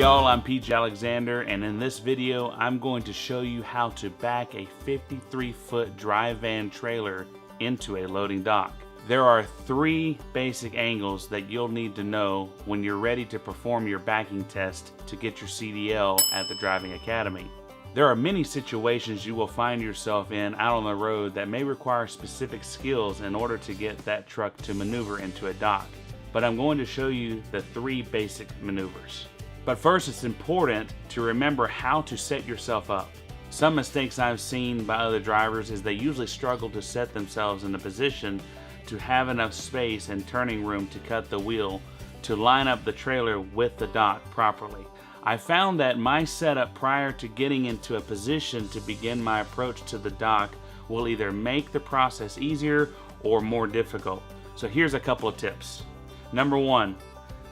y'all, I'm PJ Alexander, and in this video I'm going to show you how to back a 53-foot dry van trailer into a loading dock. There are 3 basic angles that you'll need to know when you're ready to perform your backing test to get your CDL at the Driving Academy. There are many situations you will find yourself in out on the road that may require specific skills in order to get that truck to maneuver into a dock, but I'm going to show you the 3 basic maneuvers. But first, it's important to remember how to set yourself up. Some mistakes I've seen by other drivers is they usually struggle to set themselves in a position to have enough space and turning room to cut the wheel to line up the trailer with the dock properly. I found that my setup prior to getting into a position to begin my approach to the dock will either make the process easier or more difficult. So here's a couple of tips. Number 1,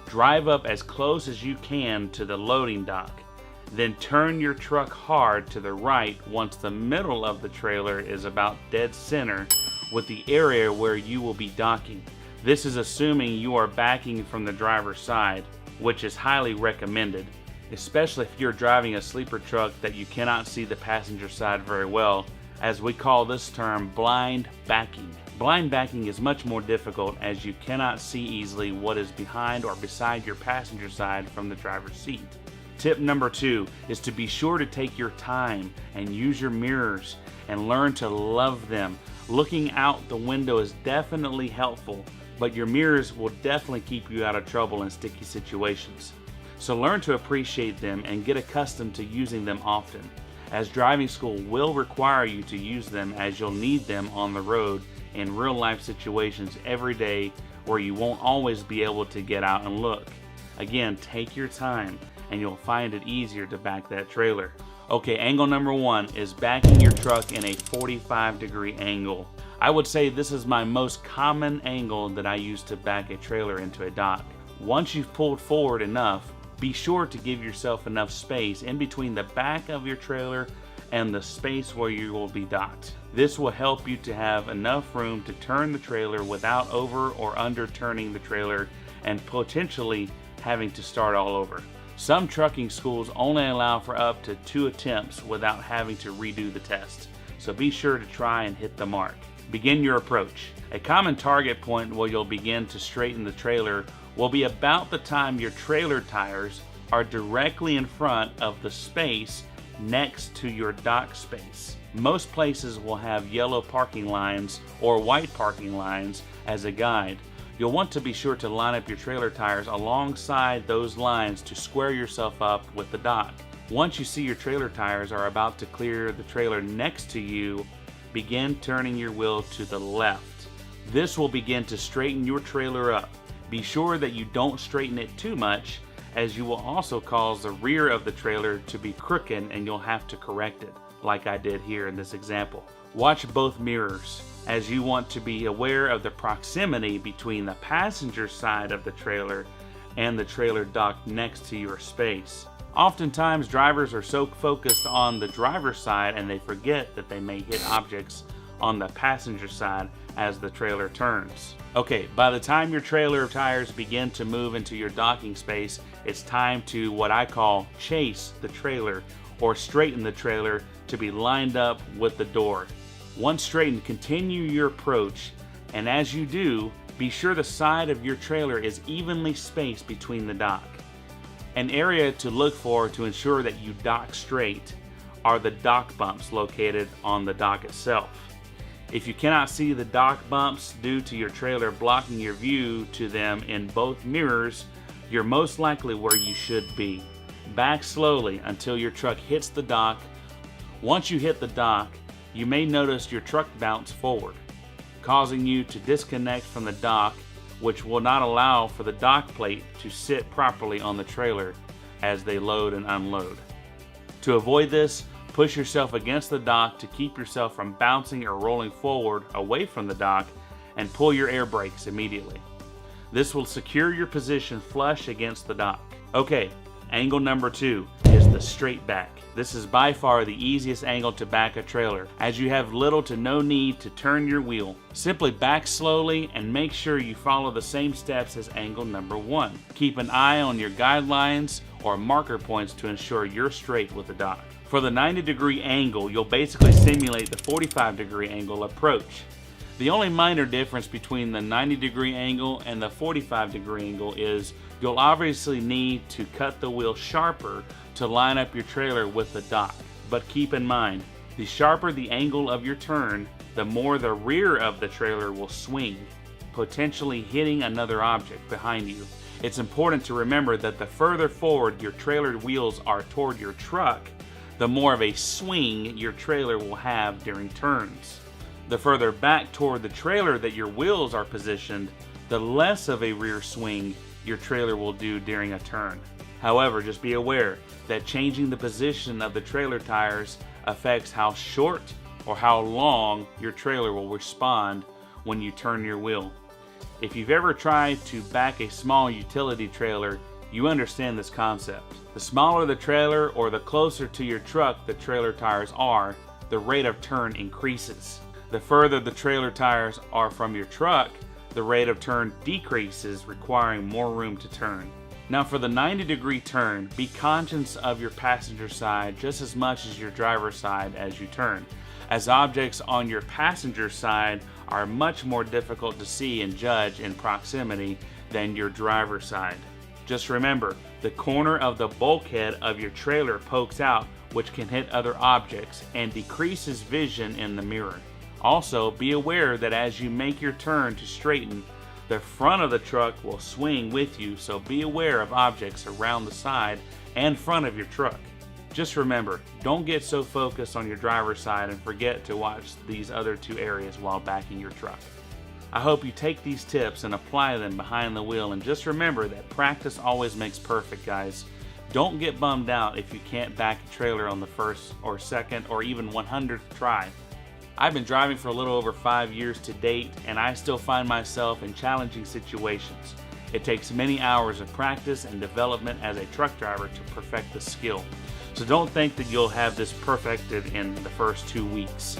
drive up as close as you can to the loading dock. Then turn your truck hard to the right once the middle of the trailer is about dead center with the area where you will be docking. This is assuming you are backing from the driver's side, which is highly recommended, especially if you're driving a sleeper truck that you cannot see the passenger side very well, as we call this term blind backing. Blind backing is much more difficult as you cannot see easily what is behind or beside your passenger side from the driver's seat. Tip number 2 is to be sure to take your time and use your mirrors and learn to love them. Looking out the window is definitely helpful, but your mirrors will definitely keep you out of trouble in sticky situations. So learn to appreciate them and get accustomed to using them often, as driving school will require you to use them, as you'll need them on the road in real life situations every day where you won't always be able to get out and look. Again, take your time and you'll find it easier to back that trailer. Okay, angle number 1 is backing your truck in a 45-degree angle. I would say this is my most common angle that I use to back a trailer into a dock. Once you've pulled forward enough, be sure to give yourself enough space in between the back of your trailer and the space where you will be docked. This will help you to have enough room to turn the trailer without over or under turning the trailer and potentially having to start all over. Some trucking schools only allow for up to 2 attempts without having to redo the test, so be sure to try and hit the mark. Begin your approach. A common target point where you'll begin to straighten the trailer will be about the time your trailer tires are directly in front of the space next to your dock space. Most places will have yellow parking lines or white parking lines as a guide. You'll want to be sure to line up your trailer tires alongside those lines to square yourself up with the dock. Once you see your trailer tires are about to clear the trailer next to you, begin turning your wheel to the left. This will begin to straighten your trailer up. Be sure that you don't straighten it too much, as you will also cause the rear of the trailer to be crooked and you'll have to correct it, like I did here in this example. Watch both mirrors, as you want to be aware of the proximity between the passenger side of the trailer and the trailer docked next to your space. Oftentimes drivers are so focused on the driver's side and they forget that they may hit objects on the passenger side as the trailer turns. Okay, by the time your trailer tires begin to move into your docking space, it's time to what I call chase the trailer or straighten the trailer to be lined up with the door. Once straightened, continue your approach, and as you do, be sure the side of your trailer is evenly spaced between the dock. An area to look for to ensure that you dock straight are the dock bumps located on the dock itself. If you cannot see the dock bumps due to your trailer blocking your view to them in both mirrors, you're most likely where you should be. Back slowly until your truck hits the dock. Once you hit the dock, you may notice your truck bounce forward, causing you to disconnect from the dock, which will not allow for the dock plate to sit properly on the trailer as they load and unload. To avoid this, push yourself against the dock to keep yourself from bouncing or rolling forward away from the dock, and pull your air brakes immediately. This will secure your position flush against the dock. Okay, angle number 2 is the straight back. This is by far the easiest angle to back a trailer, as you have little to no need to turn your wheel. Simply back slowly and make sure you follow the same steps as angle number 1. Keep an eye on your guidelines or marker points to ensure you're straight with the dock. For the 90-degree angle, you'll basically simulate the 45-degree angle approach. The only minor difference between the 90-degree angle and the 45-degree angle is you'll obviously need to cut the wheel sharper to line up your trailer with the dock. But keep in mind, the sharper the angle of your turn, the more the rear of the trailer will swing, potentially hitting another object behind you. It's important to remember that the further forward your trailer wheels are toward your truck, the more of a swing your trailer will have during turns. The further back toward the trailer that your wheels are positioned, the less of a rear swing your trailer will do during a turn. However, just be aware that changing the position of the trailer tires affects how short or how long your trailer will respond when you turn your wheel. If you've ever tried to back a small utility trailer, you understand this concept. The smaller the trailer or the closer to your truck the trailer tires are, the rate of turn increases. The further the trailer tires are from your truck, the rate of turn decreases, requiring more room to turn. Now for the 90-degree turn, be conscious of your passenger side just as much as your driver's side as you turn, as objects on your passenger side are much more difficult to see and judge in proximity than your driver's side. Just remember, the corner of the bulkhead of your trailer pokes out, which can hit other objects and decreases vision in the mirror. Also, be aware that as you make your turn to straighten, the front of the truck will swing with you, so be aware of objects around the side and front of your truck. Just remember, don't get so focused on your driver's side and forget to watch these other two areas while backing your truck. I hope you take these tips and apply them behind the wheel, and just remember that practice always makes perfect, guys. Don't get bummed out if you can't back a trailer on the first or second or even 100th try. I've been driving for a little over 5 years to date, and I still find myself in challenging situations. It takes many hours of practice and development as a truck driver to perfect the skill. So don't think that you'll have this perfected in the first 2 weeks.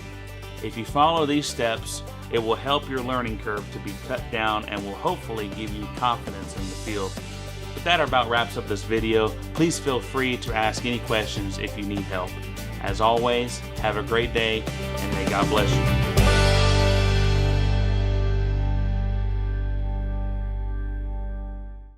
If you follow these steps, it will help your learning curve to be cut down and will hopefully give you confidence in the field. But that about wraps up this video. Please feel free to ask any questions if you need help. As always, have a great day, and may God bless you.